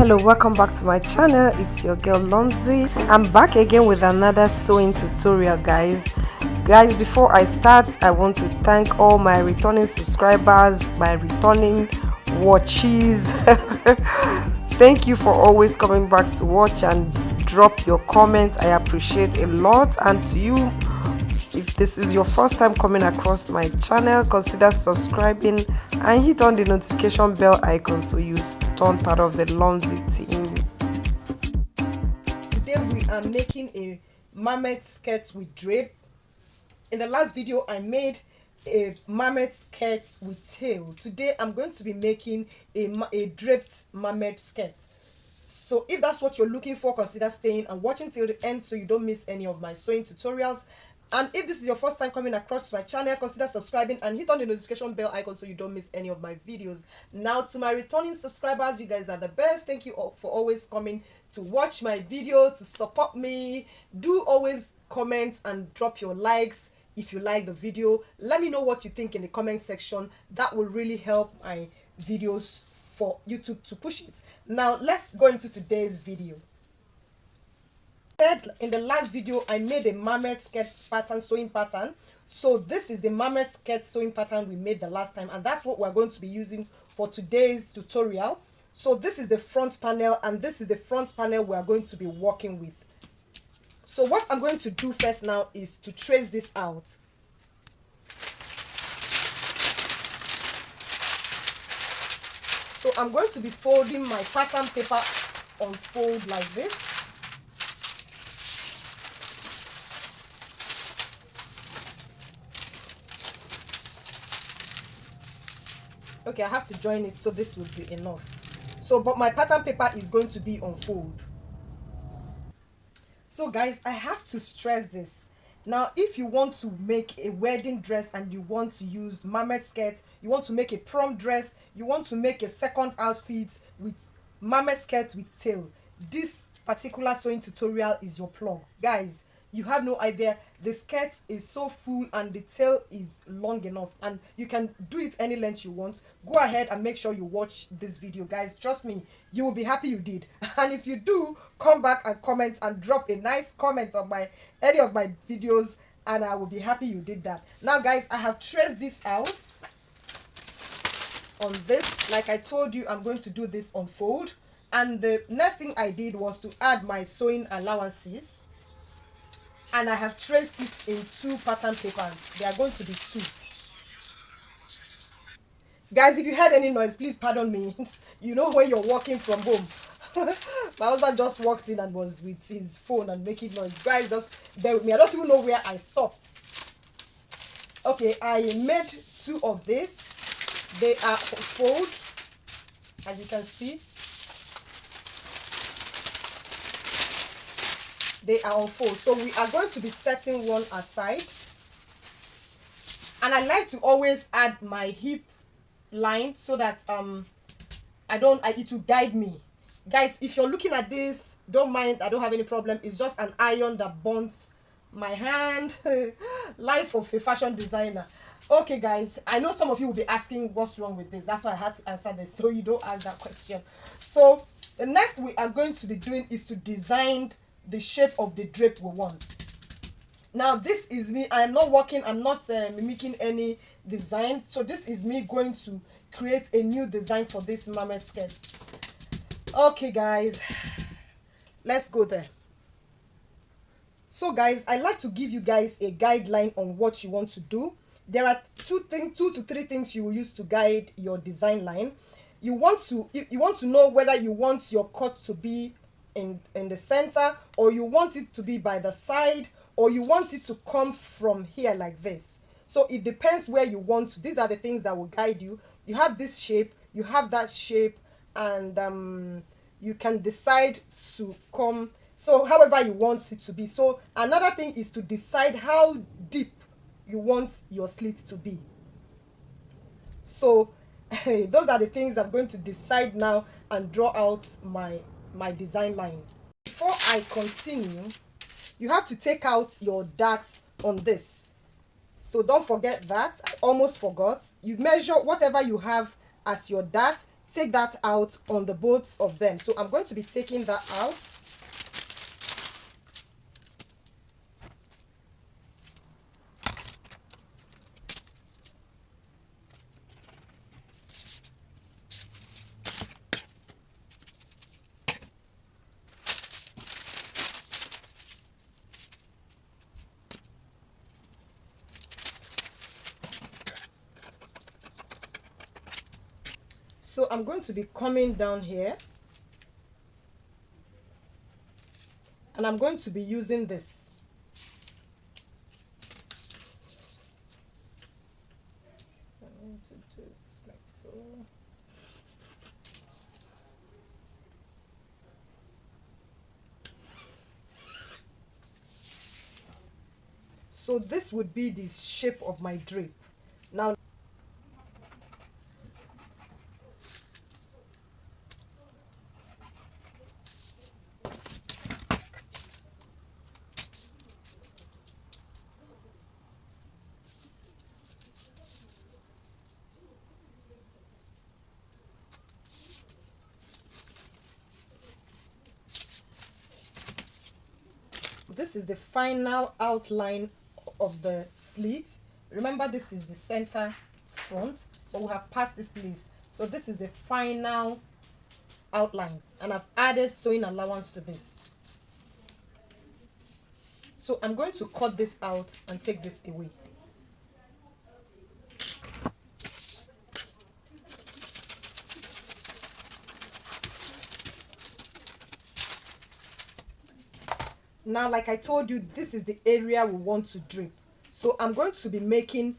Hello, welcome back to my channel. It's your girl Lomzy. I'm back again with another sewing tutorial, guys. Before I start, I want to thank all my returning subscribers, my returning watches. Thank you for always coming back to watch and drop your comments. I appreciate a lot. And to you, if this is your first time coming across my channel, consider subscribing and hit on the notification bell icon so you turn part of the Lomzy team. Today we are making a mermaid skirt with drape. In the last video I made a mermaid skirt with tail. Today I'm going to be making a draped mermaid skirt. So if that's what you're looking for, consider staying and watching till the end so you don't miss any of my sewing tutorials. And if this is your first time coming across my channel, consider subscribing and hit on the notification bell icon so you don't miss any of my videos. Now, to my returning subscribers, you guys are the best. Thank you all for always coming to watch my video, to support me. Do always comment and drop your likes if you like the video. Let me know what you think in the comment section. That will really help my videos for YouTube to push it. Now, let's go into today's video. In the last video I made a mermaid skirt pattern, sewing pattern. So this is the mermaid skirt sewing pattern we made the last time, and that's what we're going to be using for today's tutorial. So this is the front panel, and this is the front panel we are going to be working with. So what I'm going to do first now is to trace this out. So I'm going to be folding my pattern paper on fold like this. Okay, I have to join it, so this will be enough. So, but my pattern paper is going to be on fold. So guys, I have to stress this. Now, if you want to make a wedding dress and you want to use mermaid skirt, you want to make a prom dress, you want to make a second outfit with mermaid skirt with tail, this particular sewing tutorial is your plug. Guys, you have no idea, the skirt is so full and the tail is long enough, and you can do it any length you want. Go ahead and make sure you watch this video, guys. Trust me, you will be happy you did. And if you do, come back and comment and drop a nice comment on any of my videos, and I will be happy you did that. Now guys, I have traced this out on this. Like I told you, I'm going to do this on fold, and the next thing I did was to add my sewing allowances. And I have traced it in two pattern papers. They are going to be two. Guys, if you heard any noise, please pardon me. You know when you're working from home. My husband just walked in and was with his phone and making noise. Guys, just bear with me. I don't even know where I stopped. Okay, I made two of this. They are fold, as you can see. They are on fold, so we are going to be setting one aside. And I like to always add my hip line so that it will guide me. Guys, if you're looking at this, don't mind, I don't have any problem. It's just an iron that burns my hand. Life of a fashion designer. Okay guys, I know some of you will be asking what's wrong with this. That's why I had to answer this, so you don't ask that question. So the next we are going to be doing is to design the shape of the drape we want. Now this is me. I'm not mimicking any design. So this is me going to create a new design for this mermaid skirt. Okay guys, let's go there. So guys, I like to give you guys a guideline on what you want to do. There are two to three things you will use to guide your design line. You want to know whether you want your cut to be in the center, or you want it to be by the side, or you want it to come from here like this. So it depends where you want to. These are the things that will guide you. You have this shape, you have that shape, and you can decide to come so however you want it to be. So another thing is to decide how deep you want your slit to be. So those are the things I'm going to decide now and draw out my design line. Before I continue, you have to take out your dart on this. So don't forget that. I almost forgot. You measure whatever you have as your dart, take that out on the both of them. So I'm going to be taking that out. So I'm going to be coming down here, and I'm going to be using this. I'm going to do it like so. So this would be the shape of my drape. Now, this is the final outline of the slit. Remember, this is the center front, but we have passed this place. So this is the final outline, and I've added sewing allowance to this. So I'm going to cut this out and take this away. Now, like I told you, this is the area we want to drape. So I'm going to be making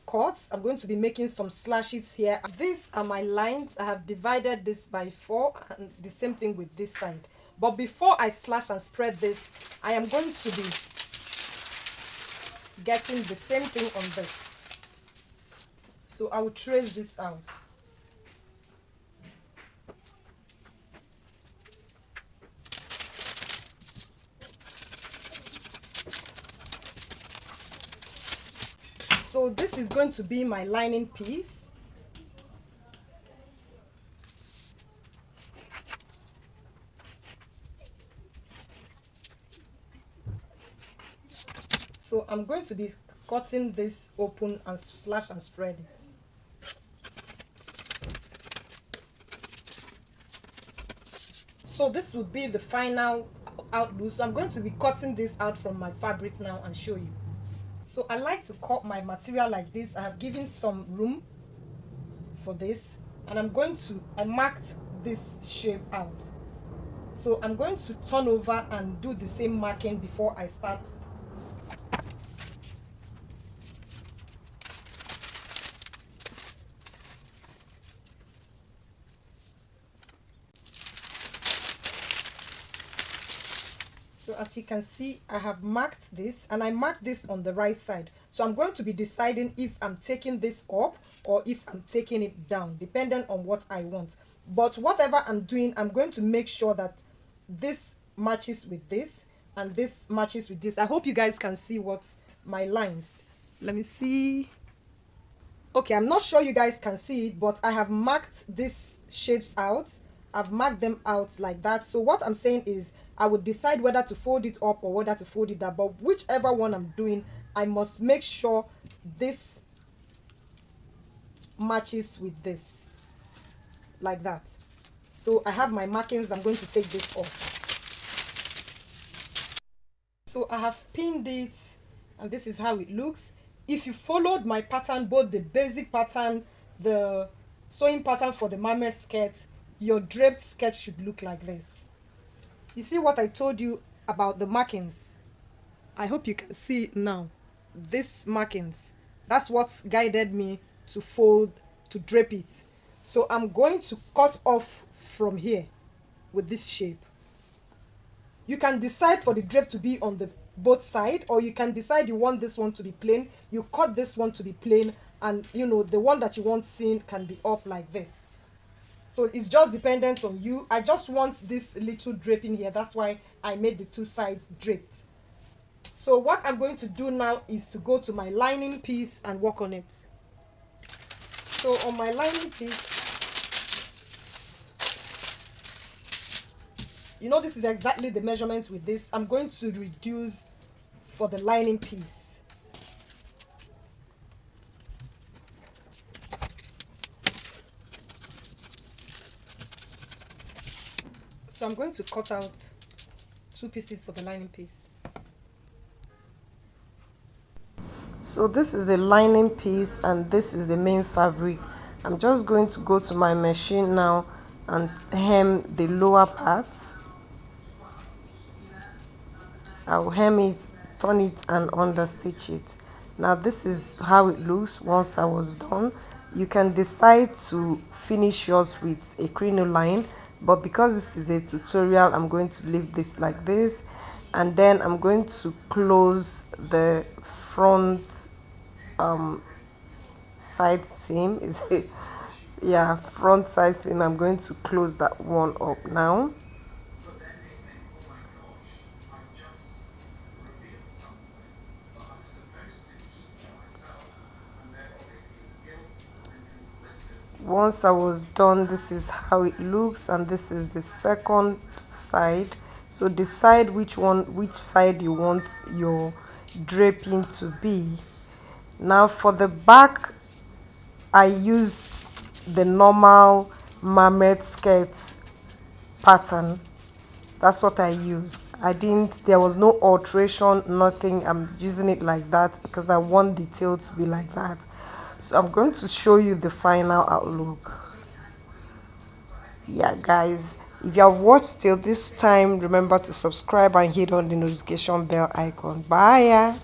cuts. I'm going to be making some slashes here. These are my lines. I have divided this by 4, and the same thing with this side. But before I slash and spread this, I am going to be getting the same thing on this. So I will trace this out. So this is going to be my lining piece. So I'm going to be cutting this open and slash and spread it. So this would be the final outlook. So I'm going to be cutting this out from my fabric now and show you. So I like to cut my material like this. I have given some room for this, and I marked this shape out. So I'm going to turn over and do the same marking before I start. So as you can see, I have marked this, and I marked this on the right side. So I'm going to be deciding if I'm taking this up or if I'm taking it down, depending on what I want. But whatever I'm doing, I'm going to make sure that this matches with this and this matches with this. I hope you guys can see what my lines. Let me see. Okay, I'm not sure you guys can see it, but I have marked these shapes out. I've marked them out like that. So what I'm saying is I would decide whether to fold it up or whether to fold it down. But whichever one I'm doing, I must make sure this matches with this, like that. So I have my markings. I'm going to take this off. So I have pinned it, and this is how it looks. If you followed my pattern, both the basic pattern, the sewing pattern for the mermaid skirt, your draped skirt should look like this. You see what I told you about the markings? I hope you can see it now. These markings, that's what guided me to fold, to drape it. So I'm going to cut off from here with this shape. You can decide for the drape to be on the both side, or you can decide you want this one to be plain. You cut this one to be plain, and you know the one that you want seen can be up like this. So it's just dependent on you. I just want this little draping here. That's why I made the two sides draped. So what I'm going to do now is to go to my lining piece and work on it. So on my lining piece, you know, this is exactly the measurement with this. I'm going to reduce for the lining piece. So I'm going to cut out 2 pieces for the lining piece. So this is the lining piece and this is the main fabric. I'm just going to go to my machine now and hem the lower parts. I'll hem it, turn it and understitch it. Now this is how it looks once I was done. You can decide to finish yours with a crinoline, but because this is a tutorial, I'm going to leave this like this, and then I'm going to close the front side seam. Is it? Yeah, front side seam. I'm going to close that one up now. Once I was done, this is how it looks, and this is the second side. So decide which side you want your draping to be. Now for the back, I used the normal mermaid skirt pattern. That's what I used. There was no alteration, nothing. I'm using it like that because I want the tail to be like that. So I'm going to show you the final outlook. Yeah, guys, if you have watched till this time, remember to subscribe and hit on the notification bell icon. Bye.